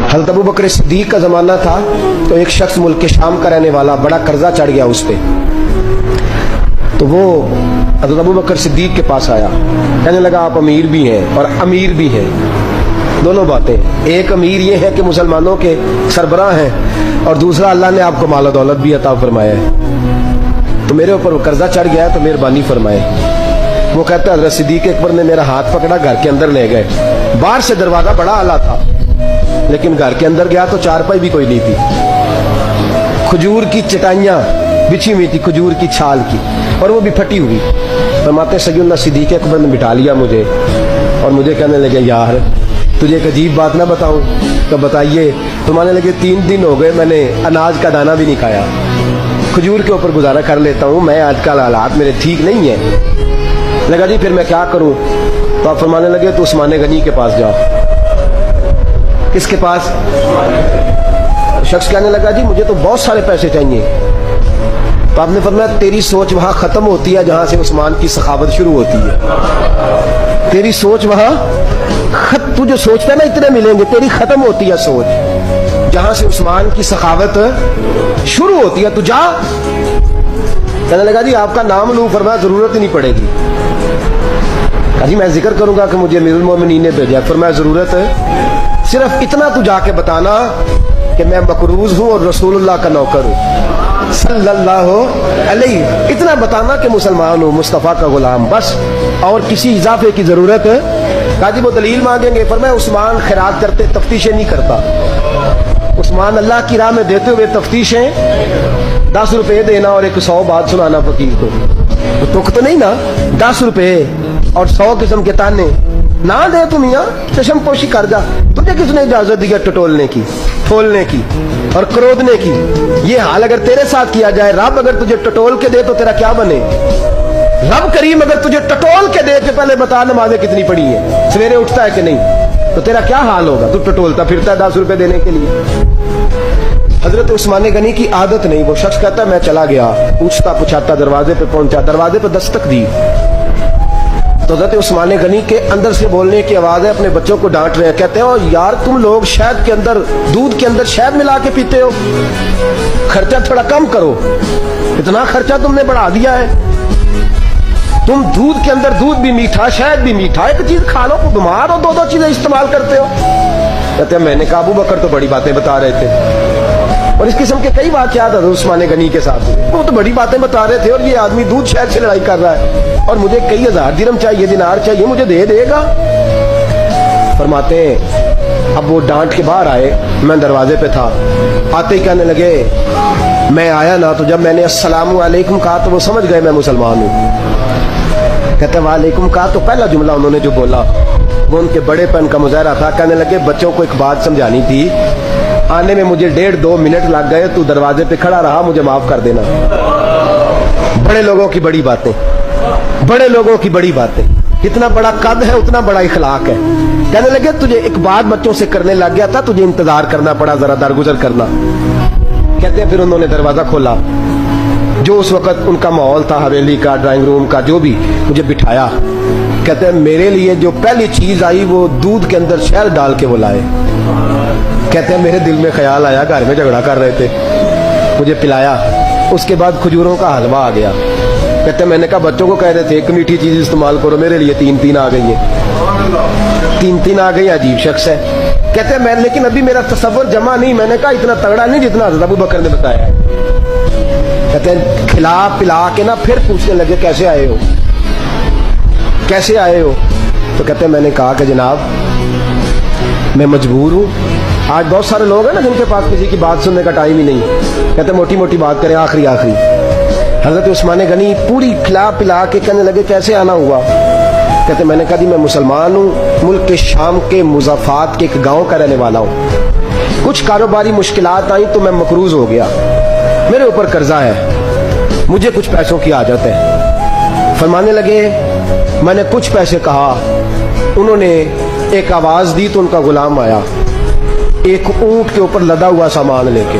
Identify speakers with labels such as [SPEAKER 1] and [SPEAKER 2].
[SPEAKER 1] حضرت ابو بکر صدیق کا زمانہ تھا تو ایک شخص ملک شام کا رہنے والا بڑا قرضہ چڑھ گیا اس پہ، تو وہ حضرت ابو بکر صدیق کے پاس آیا، کہنے لگا آپ امیر بھی ہیں اور امیر بھی ہیں، دونوں باتیں، ایک امیر یہ ہے کہ مسلمانوں کے سربراہ ہیں اور دوسرا اللہ نے آپ کو مال و دولت بھی عطا فرمایا ہے، تو میرے اوپر وہ قرضہ چڑھ گیا ہے تو مہربانی فرمائے۔ وہ کہتا ہے حضرت صدیق اکبر نے میرا ہاتھ پکڑا، گھر کے اندر لے گئے، باہر سے دروازہ بڑا اعلیٰ تھا لیکن گھر کے اندر گیا تو چارپائی بھی کوئی نہیں تھی، کھجور کی چٹائیاں بچھی ہوئی تھی، کھجور کی چھال کی، اور وہ بھی پھٹی ہوئی۔ فرماتے سیدنا صدیق اکبر نے بٹھا لیا مجھے اور مجھے کہنے لگے یار تجھے ایک عجیب بات نہ بتاؤں؟ تو بتائیے۔ تمہارے لگے 3 دن ہو گئے میں نے اناج کا دانہ بھی نہیں کھایا، کھجور کے اوپر گزارا کر لیتا ہوں میں، آج کل حالات میرے ٹھیک نہیں ہیں۔ لگا جی پھر میں کیا کروں؟ تو آپ فرمانے لگے تو عثمان غنی کے پاس جاؤ۔ کس کے پاس؟ شخص کہنے لگا جی مجھے تو بہت سارے پیسے چاہیے۔ تو آپ نے فرمایا تیری سوچ وہاں ختم ہوتی ہے جہاں سے عثمان کی سخاوت شروع ہوتی ہے، تیری سوچ وہاں تو جو سوچتا ہے نا اتنے ملیں گے، تیری ختم ہوتی ہے سوچ جہاں سے عثمان کی سخاوت شروع ہوتی ہے، تو جا۔ کہنے لگا جی آپ کا نام لوں؟ فرمایا ضرورت ہی نہیں پڑے گی۔ کہا جی میں ذکر کروں گا کہ مجھے امیر المومنین نے بھیجا۔ فرمایا ضرورت ہے، صرف اتنا تو جا کے بتانا کہ میں مقروض ہوں اور رسول اللہ کا نوکر ہوں صلی اللہ علیہ، اتنا بتانا کہ مسلمان ہوں، مصطفیٰ کا غلام، بس، اور کسی اضافے کی ضرورت ہے۔ کہا جی وہ دلیل مانگیں گے؟ فرمایا عثمان خیرات کرتے تفتیشیں نہیں کرتا، عثمان اللہ کی راہ میں دیتے ہوئے تفتیشیں 10 روپے دینا اور 100 بات سنانا فقیر کو، تو تک تو نہیں نا، 10 روپے اور 100 قسم کے تانے نہ دے تو میاں چشم پوشی کر جا۔ تجھے کس نے اجازت دی ٹٹولنے کی، پھولنے کی اور کرودنے کی؟ یہ حال اگر تیرے ساتھ کیا جائے، رب اگر تجھے ٹٹول کے دے تو تیرا کیا بنے؟ رب کریم اگر تجھے ٹٹول کے دے کہ پہلے بتا نمازیں کتنی پڑھی ہیں، سویرے اٹھتا ہے کہ نہیں، تو تیرا کیا حال ہوگا؟ تو ٹٹولتا پھرتا ہے 10 روپے دینے کے لیے۔ حضرت عثمان غنی کی عادت نہیں، وہ شخص کہتا ہے میں چلا گیا، پوچھتا پچھاتا دروازے پہ پہنچا، دروازے پہ دستک دی تو حضرت عثمان غنی کے اندر سے بولنے کی آواز ہے، اپنے بچوں کو ڈانٹ رہے ہیں، کہتے ہیں یار تم لوگ شہد کے اندر، دودھ کے اندر شہد ملا کے پیتے ہو، خرچہ تھوڑا کم کرو، اتنا خرچہ تم نے بڑھا دیا ہے، تم دودھ کے اندر دودھ بھی میٹھا شہد بھی میٹھا، ایک چیز کھا لو، بیمار ہو، 2 چیزیں استعمال کرتے ہو۔ کہتے ہیں میں نے کہا ابو بکر تو بڑی باتیں بتا رہے تھے، اور اس قسم کے کئی واقعات حضرت عثمان غنی کے ساتھ ہوئے، وہ تو بڑی باتیں بتا رہے تھے اور یہ آدمی دودھ شہد سے لڑائی کر رہا ہے اور مجھے کئی ہزار درہم چاہیے، دینار چاہیے، مجھے دے گا؟ فرماتے ہیں اب وہ ڈانٹ کے باہر آئے، میں دروازے پہ تھا، آتے ہی کہنے لگے میں آیا نا تو جب میں نے السلام علیکم کہا تو وہ سمجھ گئے میں مسلمان ہوں۔ کہتے ہیں وعلیکم کہا تو پہلا جملہ انہوں نے جو بولا وہ ان کے بڑے پن کا مظاہرہ تھا۔ کہنے لگے بچوں کو ایک بات سمجھانی تھی، آنے میں مجھے 1.5-2 منٹ لگ گئے، تو دروازے پہ کھڑا رہا، مجھے معاف کر دینا۔ بڑے لوگوں کی بڑی باتیں، بڑے لوگوں کی بڑی باتیں، جتنا بڑا قد ہے اتنا بڑا اخلاق ہے۔ کہنے لگے تجھے ایک بات بچوں سے کرنے لگ گیا تھا، تجھے انتظار کرنا پڑا، ذرا درگزر کرنا۔ کہتے ہیں پھر انہوں نے دروازہ کھولا، جو اس وقت ان کا ماحول تھا، حویلی کا، ڈرائنگ روم کا، جو بھی، مجھے بٹھایا۔ کہتے ہیں میرے لیے جو پہلی چیز آئی وہ دودھ کے اندر شہد ڈال کے وہ لائے۔ کہتے ہیں میرے دل میں خیال آیا گھر میں جھگڑا کر رہے تھے، مجھے پلایا، اس کے بعد کھجوروں کا حلوہ آ گیا۔ کہتے ہیں میں نے کہا بچوں کو کہہ رہے تھے ایک میٹھی چیز استعمال کرو، میرے لیے 3 آ گئی ہیں، 3 آ گئی، عجیب شخص ہے۔ کہتے ہیں میں لیکن ابھی میرا تصور جمع نہیں، میں نے کہا اتنا تگڑا نہیں جتنا حضرت ابو بکر نے بتایا۔ کہتے ہیں کھلا پلا کے نا پھر پوچھنے لگے کیسے آئے ہو، کیسے آئے ہو؟ تو کہتے ہیں میں نے کہا کہ جناب میں مجبور ہوں، آج بہت سارے لوگ ہیں نا جن کے پاس کسی کی بات سننے کا ٹائم ہی نہیں، کہتے ہیں موٹی موٹی بات کریں، آخری۔ حضرت عثمان غنی پوری کھلا پلا کے کہنے لگے کیسے آنا ہوا؟ کہتے میں نے کہا جی میں مسلمان ہوں، ملک کے شام کے مضافات کے ایک گاؤں کا رہنے والا ہوں، کچھ کاروباری مشکلات آئیں تو میں مقروض ہو گیا، میرے اوپر قرضہ ہے، مجھے کچھ پیسوں کی حاجت ہے۔ فرمانے لگے میں نے کچھ پیسے کہا، انہوں نے ایک آواز دی تو ان کا غلام آیا، ایک اونٹ کے اوپر لدا ہوا سامان لے کے،